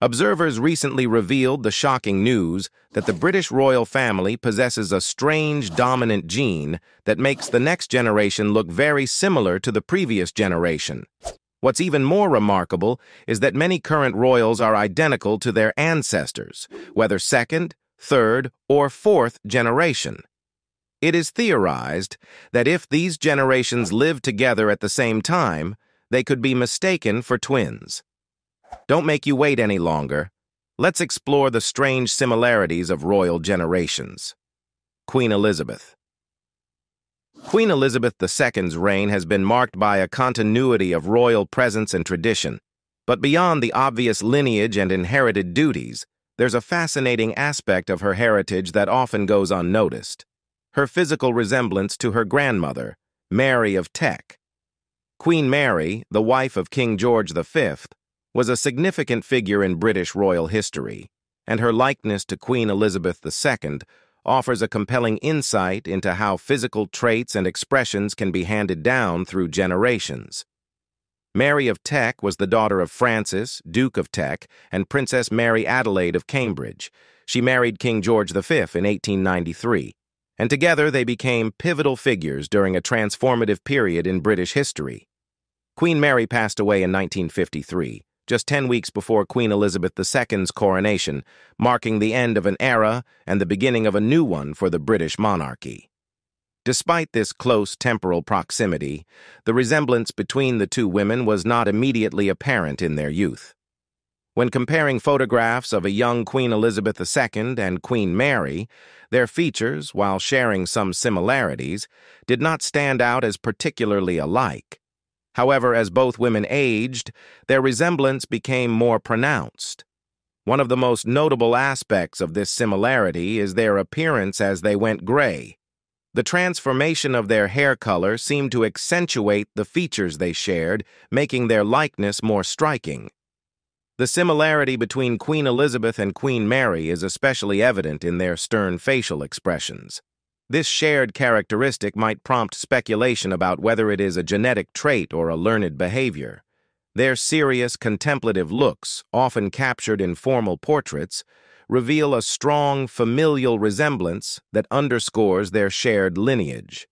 Observers recently revealed the shocking news that the British royal family possesses a strange dominant gene that makes the next generation look very similar to the previous generation. What's even more remarkable is that many current royals are identical to their ancestors, whether second, third, or fourth generation. It is theorized that if these generations lived together at the same time, they could be mistaken for twins. Don't make you wait any longer. Let's explore the strange similarities of royal generations. Queen Elizabeth. Queen Elizabeth II's reign has been marked by a continuity of royal presence and tradition. But beyond the obvious lineage and inherited duties, there's a fascinating aspect of her heritage that often goes unnoticed: her physical resemblance to her grandmother, Mary of Teck. Queen Mary, the wife of King George V, was a significant figure in British royal history, and her likeness to Queen Elizabeth II offers a compelling insight into how physical traits and expressions can be handed down through generations. Mary of Teck was the daughter of Francis, Duke of Teck, and Princess Mary Adelaide of Cambridge. She married King George V in 1893, and together they became pivotal figures during a transformative period in British history. Queen Mary passed away in 1953, just 10 weeks before Queen Elizabeth II's coronation, marking the end of an era and the beginning of a new one for the British monarchy. Despite this close temporal proximity, the resemblance between the two women was not immediately apparent in their youth. When comparing photographs of a young Queen Elizabeth II and Queen Mary, their features, while sharing some similarities, did not stand out as particularly alike. However, as both women aged, their resemblance became more pronounced. One of the most notable aspects of this similarity is their appearance as they went gray. The transformation of their hair color seemed to accentuate the features they shared, making their likeness more striking. The similarity between Queen Elizabeth and Queen Mary is especially evident in their stern facial expressions. This shared characteristic might prompt speculation about whether it is a genetic trait or a learned behavior. Their serious, contemplative looks, often captured in formal portraits, reveal a strong, familial resemblance that underscores their shared lineage.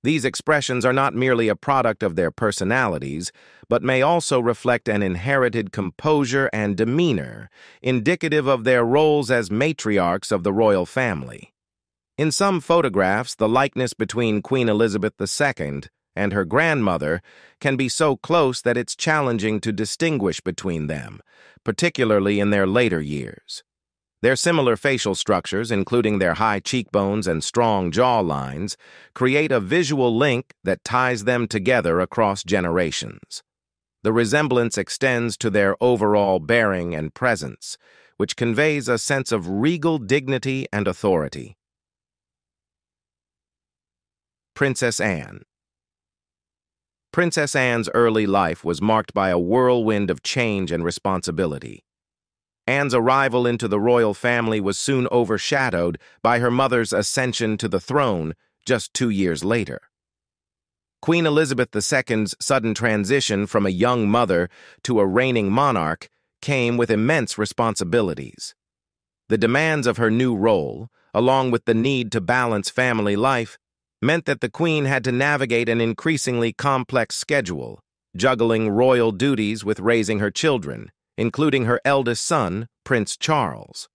These expressions are not merely a product of their personalities, but may also reflect an inherited composure and demeanor, indicative of their roles as matriarchs of the royal family. In some photographs, the likeness between Queen Elizabeth II and her grandmother can be so close that it's challenging to distinguish between them, particularly in their later years. Their similar facial structures, including their high cheekbones and strong jaw lines, create a visual link that ties them together across generations. The resemblance extends to their overall bearing and presence, which conveys a sense of regal dignity and authority. Princess Anne. Princess Anne's early life was marked by a whirlwind of change and responsibility. Anne's arrival into the royal family was soon overshadowed by her mother's ascension to the throne just 2 years later. Queen Elizabeth II's sudden transition from a young mother to a reigning monarch came with immense responsibilities. The demands of her new role, along with the need to balance family life, meant that the Queen had to navigate an increasingly complex schedule, juggling royal duties with raising her children, including her eldest son, Prince Charles.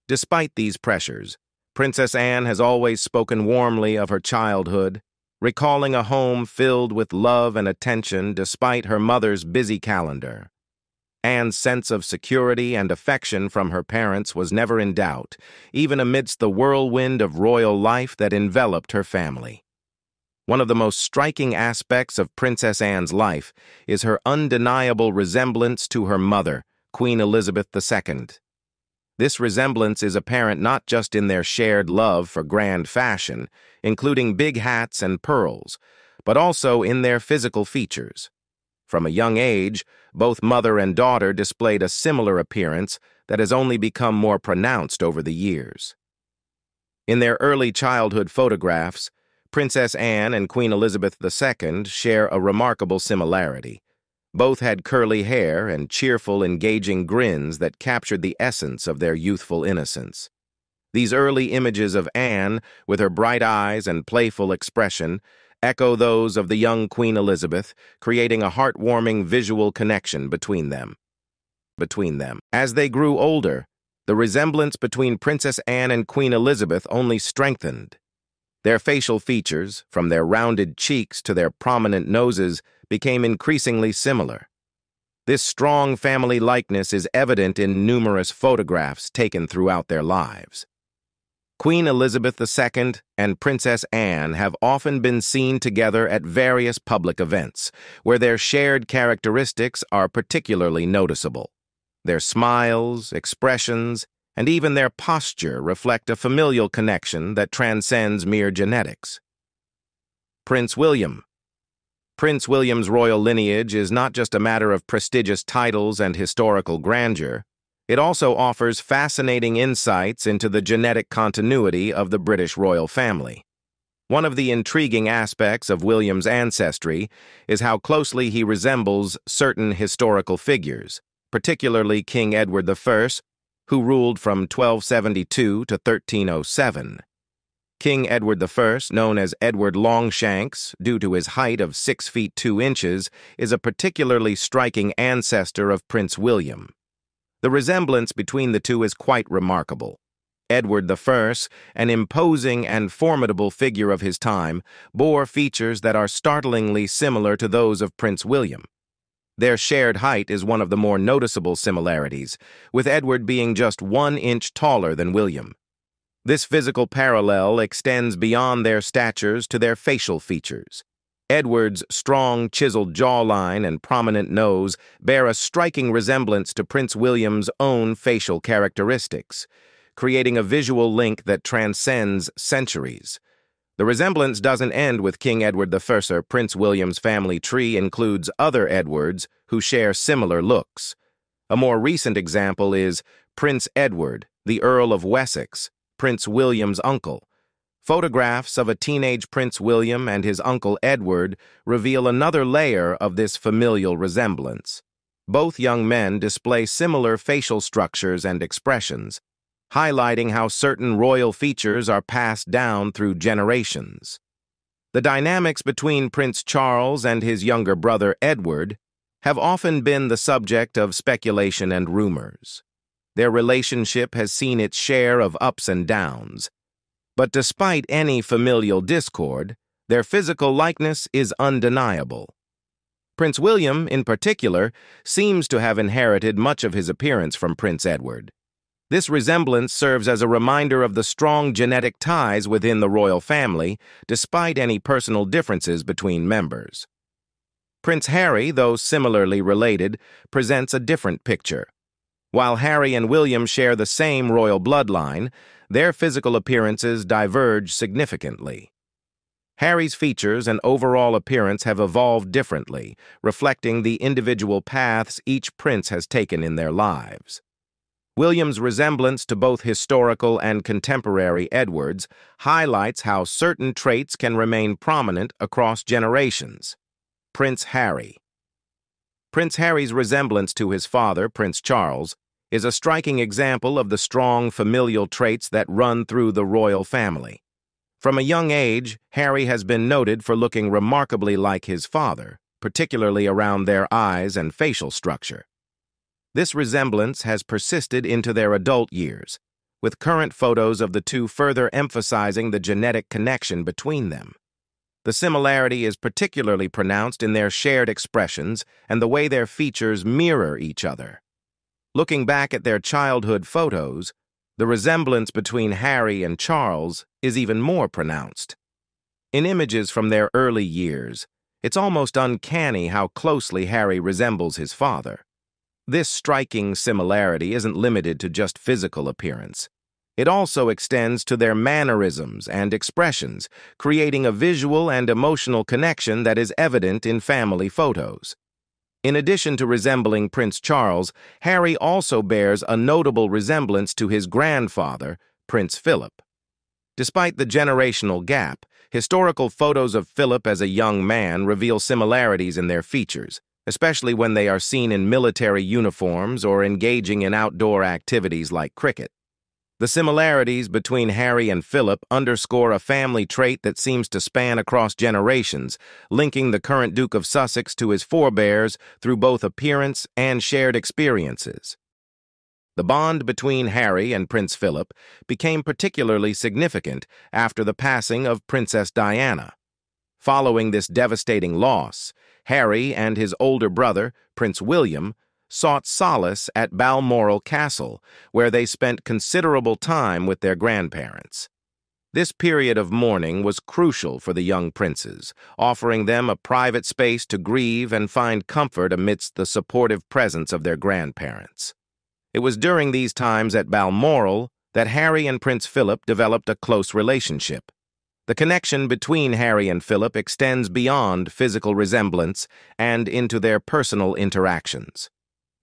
Despite these pressures, Princess Anne has always spoken warmly of her childhood, recalling a home filled with love and attention despite her mother's busy calendar. Anne's sense of security and affection from her parents was never in doubt, even amidst the whirlwind of royal life that enveloped her family. One of the most striking aspects of Princess Anne's life is her undeniable resemblance to her mother, Queen Elizabeth II. This resemblance is apparent not just in their shared love for grand fashion, including big hats and pearls, but also in their physical features. From a young age, both mother and daughter displayed a similar appearance that has only become more pronounced over the years. In their early childhood photographs, Princess Anne and Queen Elizabeth II share a remarkable similarity. Both had curly hair and cheerful, engaging grins that captured the essence of their youthful innocence. These early images of Anne, with her bright eyes and playful expression, echo those of the young Queen Elizabeth, creating a heartwarming visual connection between them. As they grew older, the resemblance between Princess Anne and Queen Elizabeth only strengthened. Their facial features, from their rounded cheeks to their prominent noses, became increasingly similar. This strong family likeness is evident in numerous photographs taken throughout their lives. Queen Elizabeth II and Princess Anne have often been seen together at various public events, where their shared characteristics are particularly noticeable. Their smiles, expressions, and even their posture reflect a familial connection that transcends mere genetics. Prince William. Prince William's royal lineage is not just a matter of prestigious titles and historical grandeur. It also offers fascinating insights into the genetic continuity of the British royal family. One of the intriguing aspects of William's ancestry is how closely he resembles certain historical figures, particularly King Edward I, who ruled from 1272 to 1307. King Edward I, known as Edward Longshanks due to his height of 6 feet 2 inches, is a particularly striking ancestor of Prince William. The resemblance between the two is quite remarkable. Edward I, an imposing and formidable figure of his time, bore features that are startlingly similar to those of Prince William. Their shared height is one of the more noticeable similarities, with Edward being just 1 inch taller than William. This physical parallel extends beyond their statures to their facial features. Edward's strong, chiseled jawline and prominent nose bear a striking resemblance to Prince William's own facial characteristics, creating a visual link that transcends centuries. The resemblance doesn't end with King Edward I. Prince William's family tree includes other Edwards who share similar looks. A more recent example is Prince Edward, the Earl of Wessex, Prince William's uncle. Photographs of a teenage Prince William and his uncle Edward reveal another layer of this familial resemblance. Both young men display similar facial structures and expressions, highlighting how certain royal features are passed down through generations. The dynamics between Prince Charles and his younger brother Edward have often been the subject of speculation and rumors. Their relationship has seen its share of ups and downs. But despite any familial discord, their physical likeness is undeniable. Prince William, in particular, seems to have inherited much of his appearance from Prince Edward. This resemblance serves as a reminder of the strong genetic ties within the royal family, despite any personal differences between members. Prince Harry, though similarly related, presents a different picture. While Harry and William share the same royal bloodline, their physical appearances diverge significantly. Harry's features and overall appearance have evolved differently, reflecting the individual paths each prince has taken in their lives. William's resemblance to both historical and contemporary Edwards highlights how certain traits can remain prominent across generations. Prince Harry. Prince Harry's resemblance to his father, Prince Charles, is a striking example of the strong familial traits that run through the royal family. From a young age, Harry has been noted for looking remarkably like his father, particularly around their eyes and facial structure. This resemblance has persisted into their adult years, with current photos of the two further emphasizing the genetic connection between them. The similarity is particularly pronounced in their shared expressions and the way their features mirror each other. Looking back at their childhood photos, the resemblance between Harry and Charles is even more pronounced. In images from their early years, it's almost uncanny how closely Harry resembles his father. This striking similarity isn't limited to just physical appearance. It also extends to their mannerisms and expressions, creating a visual and emotional connection that is evident in family photos. In addition to resembling Prince Charles, Harry also bears a notable resemblance to his grandfather, Prince Philip. Despite the generational gap, historical photos of Philip as a young man reveal similarities in their features, especially when they are seen in military uniforms or engaging in outdoor activities like cricket. The similarities between Harry and Philip underscore a family trait that seems to span across generations, linking the current Duke of Sussex to his forebears through both appearance and shared experiences. The bond between Harry and Prince Philip became particularly significant after the passing of Princess Diana. Following this devastating loss, Harry and his older brother, Prince William, sought solace at Balmoral Castle, where they spent considerable time with their grandparents. This period of mourning was crucial for the young princes, offering them a private space to grieve and find comfort amidst the supportive presence of their grandparents. It was during these times at Balmoral that Harry and Prince Philip developed a close relationship. The connection between Harry and Philip extends beyond physical resemblance and into their personal interactions.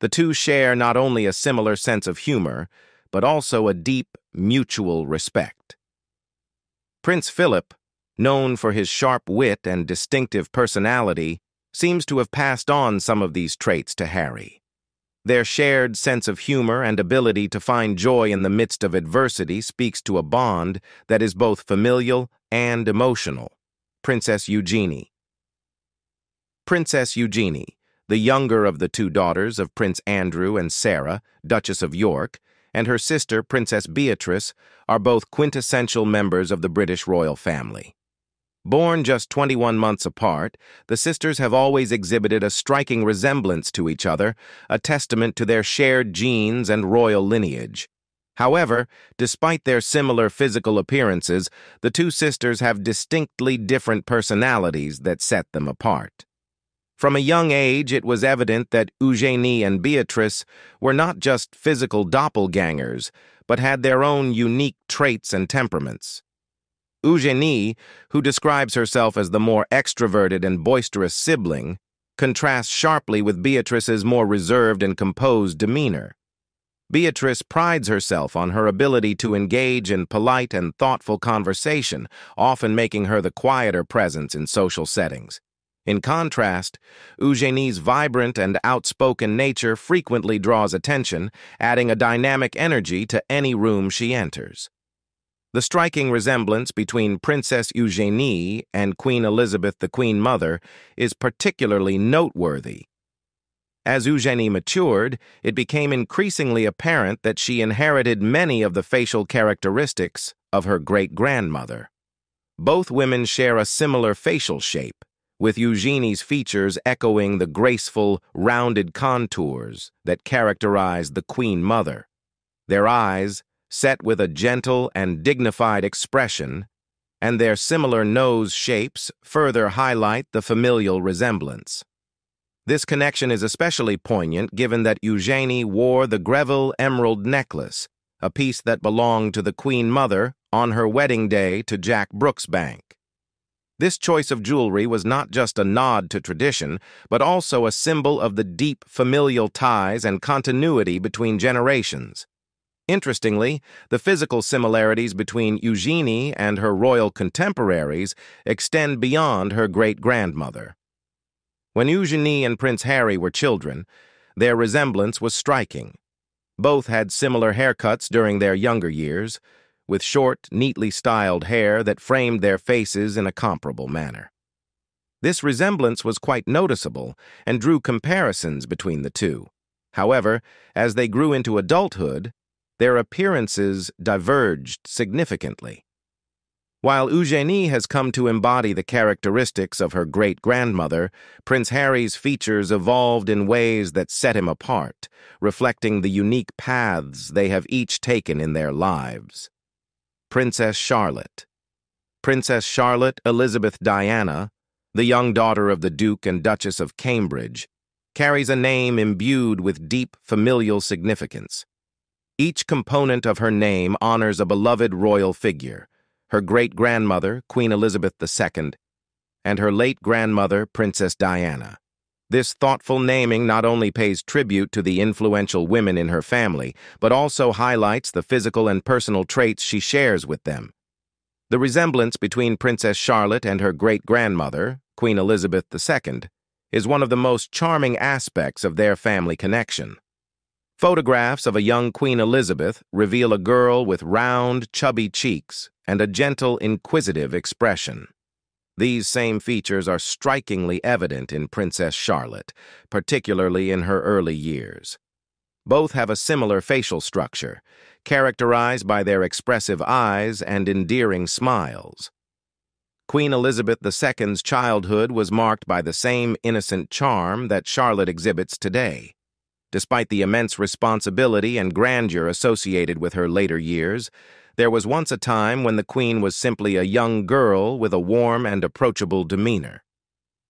The two share not only a similar sense of humor, but also a deep, mutual respect. Prince Philip, known for his sharp wit and distinctive personality, seems to have passed on some of these traits to Harry. Their shared sense of humor and ability to find joy in the midst of adversity speaks to a bond that is both familial and emotional. Princess Eugenie. Princess Eugenie, the younger of the two daughters of Prince Andrew and Sarah, Duchess of York, and her sister Princess Beatrice, are both quintessential members of the British royal family. Born just 21 months apart, the sisters have always exhibited a striking resemblance to each other, a testament to their shared genes and royal lineage. However, despite their similar physical appearances, the two sisters have distinctly different personalities that set them apart. From a young age, it was evident that Eugenie and Beatrice were not just physical doppelgängers, but had their own unique traits and temperaments. Eugenie, who describes herself as the more extroverted and boisterous sibling, contrasts sharply with Beatrice's more reserved and composed demeanor. Beatrice prides herself on her ability to engage in polite and thoughtful conversation, often making her the quieter presence in social settings. In contrast, Eugenie's vibrant and outspoken nature frequently draws attention, adding a dynamic energy to any room she enters. The striking resemblance between Princess Eugenie and Queen Elizabeth, the Queen Mother, is particularly noteworthy. As Eugenie matured, it became increasingly apparent that she inherited many of the facial characteristics of her great-grandmother. Both women share a similar facial shape, with Eugenie's features echoing the graceful, rounded contours that characterize the Queen Mother. Their eyes, set with a gentle and dignified expression, and their similar nose shapes further highlight the familial resemblance. This connection is especially poignant given that Eugenie wore the Greville emerald necklace, a piece that belonged to the Queen Mother, on her wedding day to Jack Brooksbank. This choice of jewelry was not just a nod to tradition, but also a symbol of the deep familial ties and continuity between generations. Interestingly, the physical similarities between Eugenie and her royal contemporaries extend beyond her great-grandmother. When Eugenie and Prince Harry were children, their resemblance was striking. Both had similar haircuts during their younger years, with short, neatly styled hair that framed their faces in a comparable manner. This resemblance was quite noticeable and drew comparisons between the two. However, as they grew into adulthood, their appearances diverged significantly. While Eugenie has come to embody the characteristics of her great-grandmother, Prince Harry's features evolved in ways that set him apart, reflecting the unique paths they have each taken in their lives. Princess Charlotte. Princess Charlotte Elizabeth Diana, the young daughter of the Duke and Duchess of Cambridge, carries a name imbued with deep familial significance. Each component of her name honors a beloved royal figure, her great-grandmother, Queen Elizabeth II, and her late grandmother, Princess Diana. This thoughtful naming not only pays tribute to the influential women in her family, but also highlights the physical and personal traits she shares with them. The resemblance between Princess Charlotte and her great-grandmother, Queen Elizabeth II, is one of the most charming aspects of their family connection. Photographs of a young Queen Elizabeth reveal a girl with round, chubby cheeks and a gentle, inquisitive expression. These same features are strikingly evident in Princess Charlotte, particularly in her early years. Both have a similar facial structure, characterized by their expressive eyes and endearing smiles. Queen Elizabeth II's childhood was marked by the same innocent charm that Charlotte exhibits today. Despite the immense responsibility and grandeur associated with her later years, there was once a time when the Queen was simply a young girl with a warm and approachable demeanor.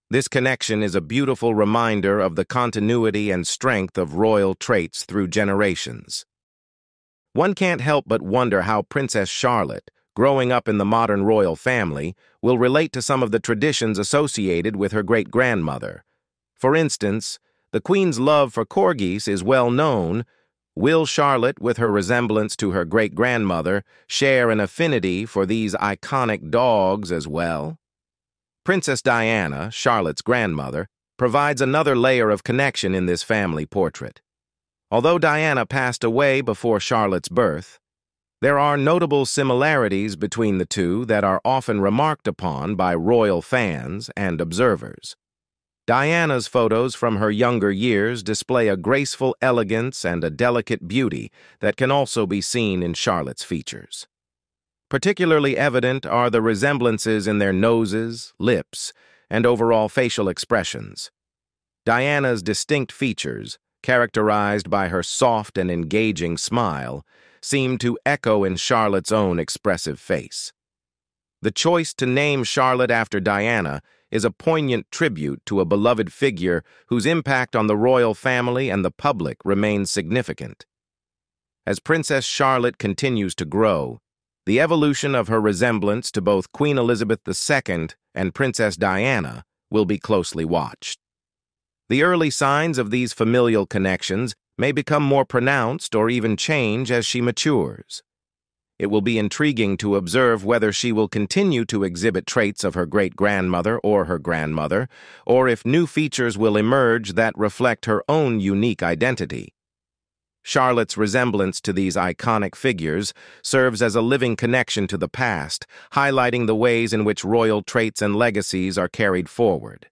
This connection is a beautiful reminder of the continuity and strength of royal traits through generations. One can't help but wonder how Princess Charlotte, growing up in the modern royal family, will relate to some of the traditions associated with her great-grandmother. For instance, the Queen's love for corgis is well known. Will Charlotte, with her resemblance to her great-grandmother, share an affinity for these iconic dogs as well? Princess Diana, Charlotte's grandmother, provides another layer of connection in this family portrait. Although Diana passed away before Charlotte's birth, there are notable similarities between the two that are often remarked upon by royal fans and observers. Diana's photos from her younger years display a graceful elegance and a delicate beauty that can also be seen in Charlotte's features. Particularly evident are the resemblances in their noses, lips, and overall facial expressions. Diana's distinct features, characterized by her soft and engaging smile, seem to echo in Charlotte's own expressive face. The choice to name Charlotte after Diana is a poignant tribute to a beloved figure whose impact on the royal family and the public remains significant. As Princess Charlotte continues to grow, the evolution of her resemblance to both Queen Elizabeth II and Princess Diana will be closely watched. The early signs of these familial connections may become more pronounced or even change as she matures. It will be intriguing to observe whether she will continue to exhibit traits of her great-grandmother or her grandmother, or if new features will emerge that reflect her own unique identity. Charlotte's resemblance to these iconic figures serves as a living connection to the past, highlighting the ways in which royal traits and legacies are carried forward.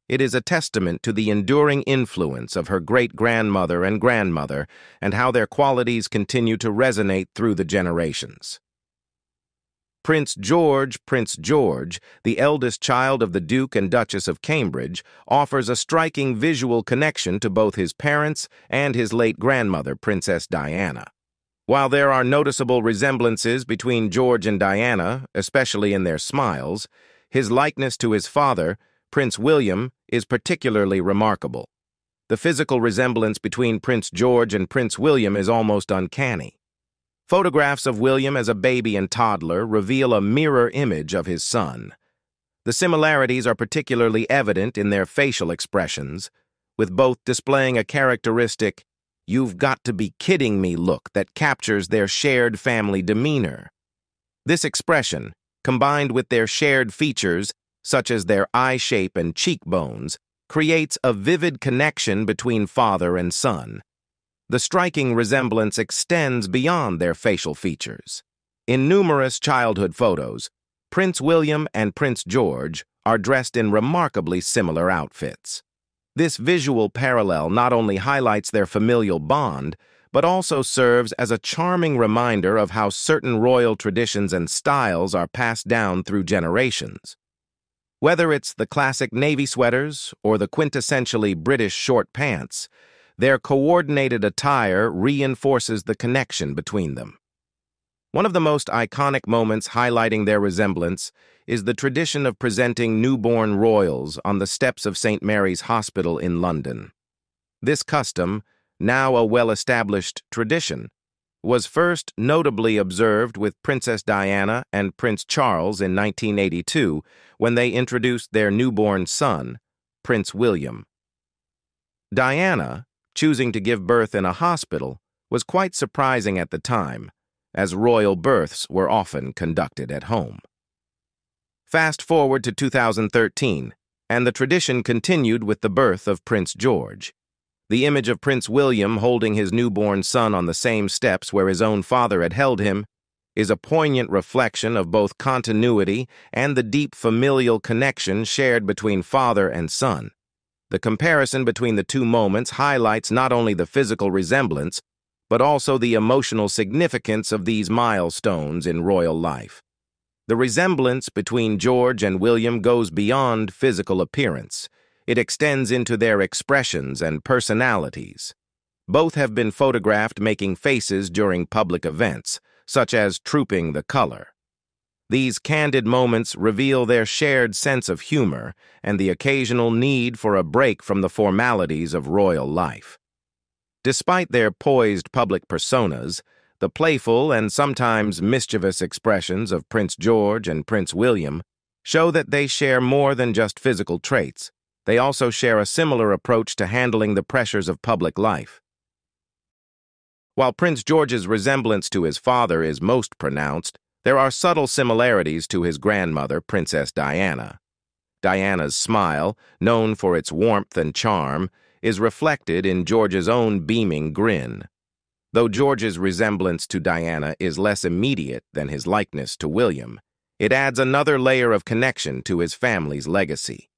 It is a testament to the enduring influence of her great-grandmother and grandmother and how their qualities continue to resonate through the generations. Prince George, the eldest child of the Duke and Duchess of Cambridge, offers a striking visual connection to both his parents and his late grandmother, Princess Diana. While there are noticeable resemblances between George and Diana, especially in their smiles, his likeness to his father, Prince William, is particularly remarkable. The physical resemblance between Prince George and Prince William is almost uncanny. Photographs of William as a baby and toddler reveal a mirror image of his son. The similarities are particularly evident in their facial expressions, with both displaying a characteristic, "you've got to be kidding me" look that captures their shared family demeanor. This expression, combined with their shared features, such as their eye shape and cheekbones, creates a vivid connection between father and son. The striking resemblance extends beyond their facial features. In numerous childhood photos, Prince William and Prince George are dressed in remarkably similar outfits. This visual parallel not only highlights their familial bond, but also serves as a charming reminder of how certain royal traditions and styles are passed down through generations. Whether it's the classic navy sweaters or the quintessentially British short pants, their coordinated attire reinforces the connection between them. One of the most iconic moments highlighting their resemblance is the tradition of presenting newborn royals on the steps of St. Mary's Hospital in London. This custom, now a well-established tradition, was first notably observed with Princess Diana and Prince Charles in 1982 when they introduced their newborn son, Prince William. Diana, choosing to give birth in a hospital, was quite surprising at the time, as royal births were often conducted at home. Fast forward to 2013, And the tradition continued with the birth of Prince George. The image of Prince William holding his newborn son on the same steps where his own father had held him is a poignant reflection of both continuity and the deep familial connection shared between father and son. The comparison between the two moments highlights not only the physical resemblance, but also the emotional significance of these milestones in royal life. The resemblance between George and William goes beyond physical appearance. It extends into their expressions and personalities. Both have been photographed making faces during public events, such as trooping the color. These candid moments reveal their shared sense of humor and the occasional need for a break from the formalities of royal life. Despite their poised public personas, the playful and sometimes mischievous expressions of Prince George and Prince William show that they share more than just physical traits. They also share a similar approach to handling the pressures of public life. While Prince George's resemblance to his father is most pronounced, there are subtle similarities to his grandmother, Princess Diana. Diana's smile, known for its warmth and charm, is reflected in George's own beaming grin. Though George's resemblance to Diana is less immediate than his likeness to William, it adds another layer of connection to his family's legacy.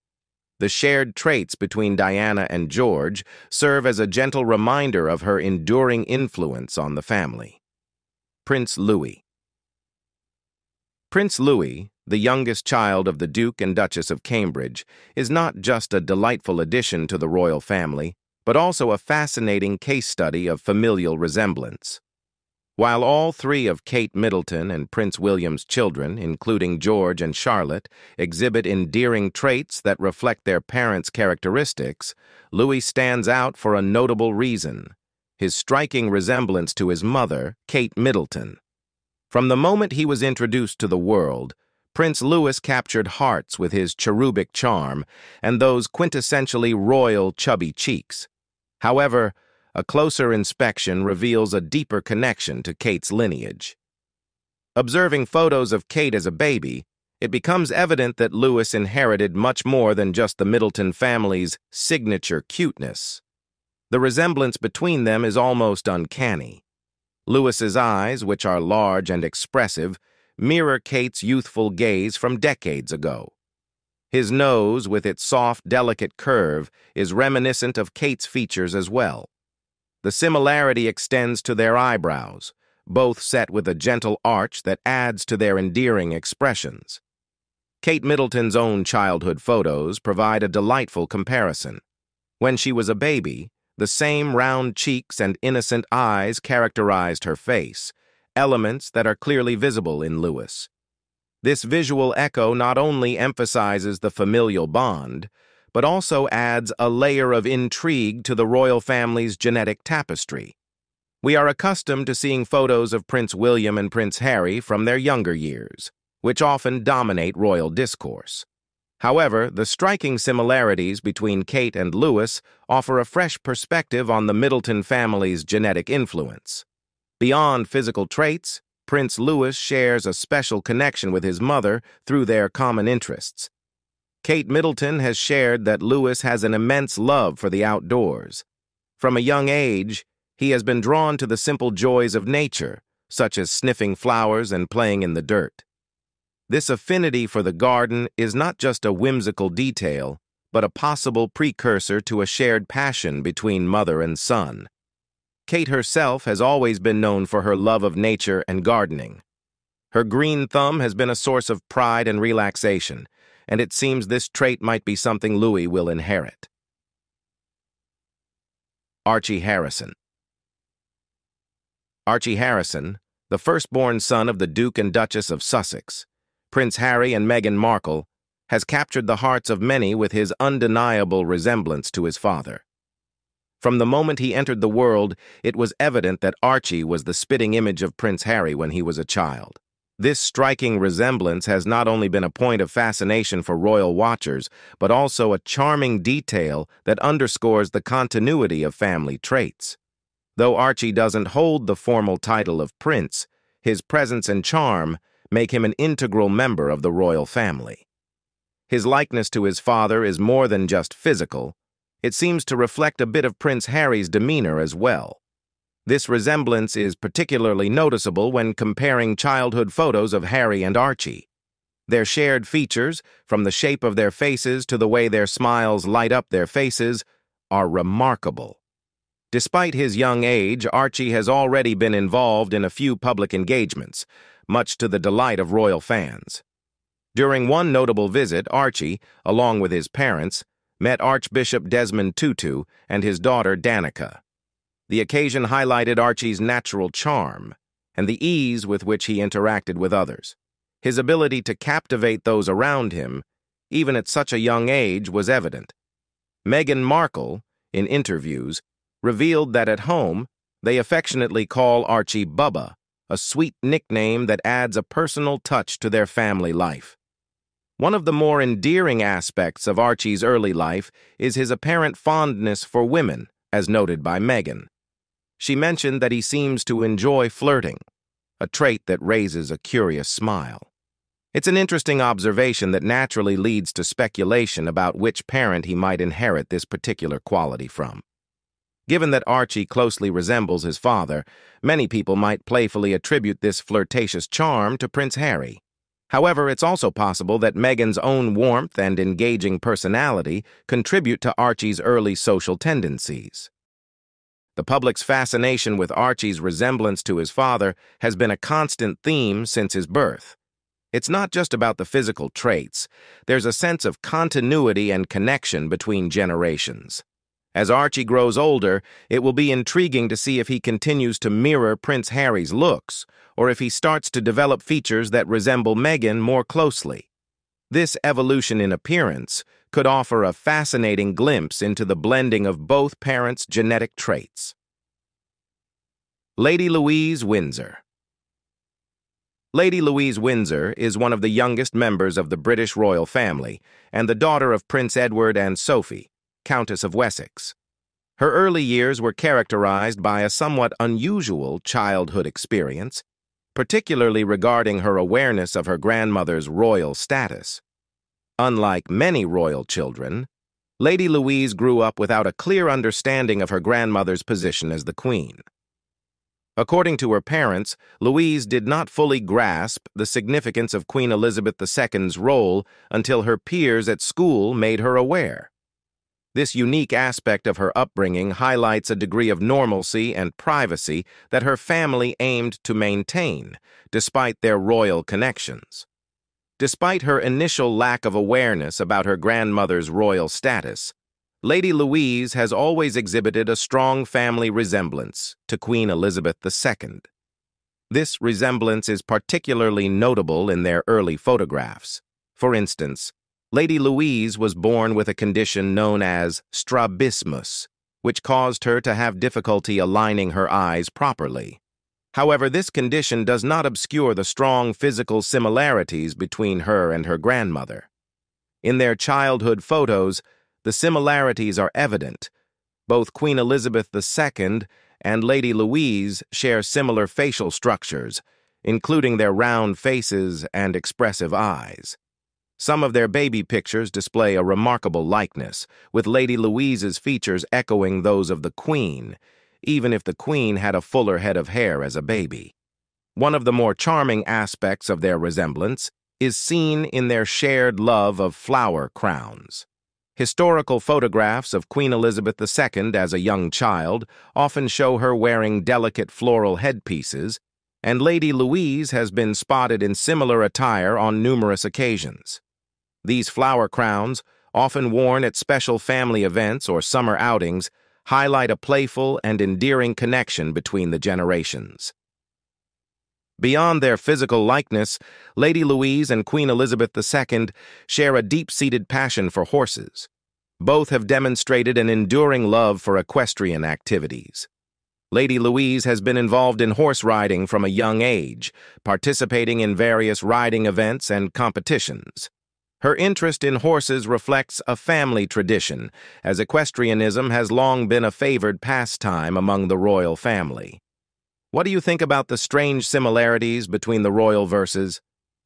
The shared traits between Diana and George serve as a gentle reminder of her enduring influence on the family. Prince Louis. Prince Louis, the youngest child of the Duke and Duchess of Cambridge, is not just a delightful addition to the royal family, but also a fascinating case study of familial resemblance. While all three of Kate Middleton and Prince William's children, including George and Charlotte, exhibit endearing traits that reflect their parents' characteristics, Louis stands out for a notable reason: his striking resemblance to his mother, Kate Middleton. From the moment he was introduced to the world, Prince Louis captured hearts with his cherubic charm and those quintessentially royal chubby cheeks. However, a closer inspection reveals a deeper connection to Kate's lineage. Observing photos of Kate as a baby, it becomes evident that Louis inherited much more than just the Middleton family's signature cuteness. The resemblance between them is almost uncanny. Louis's eyes, which are large and expressive, mirror Kate's youthful gaze from decades ago. His nose, with its soft, delicate curve, is reminiscent of Kate's features as well. The similarity extends to their eyebrows, both set with a gentle arch that adds to their endearing expressions. Kate Middleton's own childhood photos provide a delightful comparison. When she was a baby, the same round cheeks and innocent eyes characterized her face, elements that are clearly visible in Louis. This visual echo not only emphasizes the familial bond, but also adds a layer of intrigue to the royal family's genetic tapestry. We are accustomed to seeing photos of Prince William and Prince Harry from their younger years, which often dominate royal discourse. However, the striking similarities between Kate and Louis offer a fresh perspective on the Middleton family's genetic influence. Beyond physical traits, Prince Louis shares a special connection with his mother through their common interests. Kate Middleton has shared that Louis has an immense love for the outdoors. From a young age, he has been drawn to the simple joys of nature, such as sniffing flowers and playing in the dirt. This affinity for the garden is not just a whimsical detail, but a possible precursor to a shared passion between mother and son. Kate herself has always been known for her love of nature and gardening. Her green thumb has been a source of pride and relaxation, and it seems this trait might be something Louis will inherit. Archie Harrison. Archie Harrison, the firstborn son of the Duke and Duchess of Sussex, Prince Harry and Meghan Markle, has captured the hearts of many with his undeniable resemblance to his father. From the moment he entered the world, it was evident that Archie was the spitting image of Prince Harry when he was a child. This striking resemblance has not only been a point of fascination for royal watchers, but also a charming detail that underscores the continuity of family traits. Though Archie doesn't hold the formal title of prince, his presence and charm make him an integral member of the royal family. His likeness to his father is more than just physical. It seems to reflect a bit of Prince Harry's demeanor as well. This resemblance is particularly noticeable when comparing childhood photos of Harry and Archie. Their shared features, from the shape of their faces to the way their smiles light up their faces, are remarkable. Despite his young age, Archie has already been involved in a few public engagements, much to the delight of royal fans. During one notable visit, Archie, along with his parents, met Archbishop Desmond Tutu and his daughter Danica. The occasion highlighted Archie's natural charm and the ease with which he interacted with others. His ability to captivate those around him, even at such a young age, was evident. Meghan Markle, in interviews, revealed that at home, they affectionately call Archie Bubba, a sweet nickname that adds a personal touch to their family life. One of the more endearing aspects of Archie's early life is his apparent fondness for women, as noted by Meghan. She mentioned that he seems to enjoy flirting, a trait that raises a curious smile. It's an interesting observation that naturally leads to speculation about which parent he might inherit this particular quality from. Given that Archie closely resembles his father, many people might playfully attribute this flirtatious charm to Prince Harry. However, it's also possible that Meghan's own warmth and engaging personality contribute to Archie's early social tendencies. The public's fascination with Archie's resemblance to his father has been a constant theme since his birth. It's not just about the physical traits. There's a sense of continuity and connection between generations. As Archie grows older, it will be intriguing to see if he continues to mirror Prince Harry's looks, or if he starts to develop features that resemble Meghan more closely. This evolution in appearance could offer a fascinating glimpse into the blending of both parents' genetic traits. Lady Louise Windsor. Lady Louise Windsor is one of the youngest members of the British royal family and the daughter of Prince Edward and Sophie, Countess of Wessex. Her early years were characterized by a somewhat unusual childhood experience, particularly regarding her awareness of her grandmother's royal status. Unlike many royal children, Lady Louise grew up without a clear understanding of her grandmother's position as the Queen. According to her parents, Louise did not fully grasp the significance of Queen Elizabeth II's role until her peers at school made her aware. This unique aspect of her upbringing highlights a degree of normalcy and privacy that her family aimed to maintain, despite their royal connections. Despite her initial lack of awareness about her grandmother's royal status, Lady Louise has always exhibited a strong family resemblance to Queen Elizabeth II. This resemblance is particularly notable in their early photographs. For instance, Lady Louise was born with a condition known as strabismus, which caused her to have difficulty aligning her eyes properly. However, this condition does not obscure the strong physical similarities between her and her grandmother. In their childhood photos, the similarities are evident. Both Queen Elizabeth II and Lady Louise share similar facial structures, including their round faces and expressive eyes. Some of their baby pictures display a remarkable likeness, with Lady Louise's features echoing those of the Queen, even if the Queen had a fuller head of hair as a baby. One of the more charming aspects of their resemblance is seen in their shared love of flower crowns. Historical photographs of Queen Elizabeth II as a young child often show her wearing delicate floral headpieces, and Lady Louise has been spotted in similar attire on numerous occasions. These flower crowns, often worn at special family events or summer outings, highlight a playful and endearing connection between the generations. Beyond their physical likeness, Lady Louise and Queen Elizabeth II share a deep-seated passion for horses. Both have demonstrated an enduring love for equestrian activities. Lady Louise has been involved in horse riding from a young age, participating in various riding events and competitions. Her interest in horses reflects a family tradition, as equestrianism has long been a favored pastime among the royal family. What do you think about the strange similarities between the royal verses?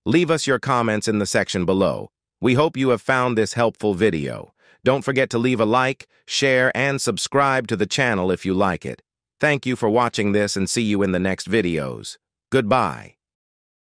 Leave us your comments in the section below. We hope you have found this helpful video. Don't forget to leave a like, share, and subscribe to the channel if you like it. Thank you for watching this and see you in the next videos. Goodbye.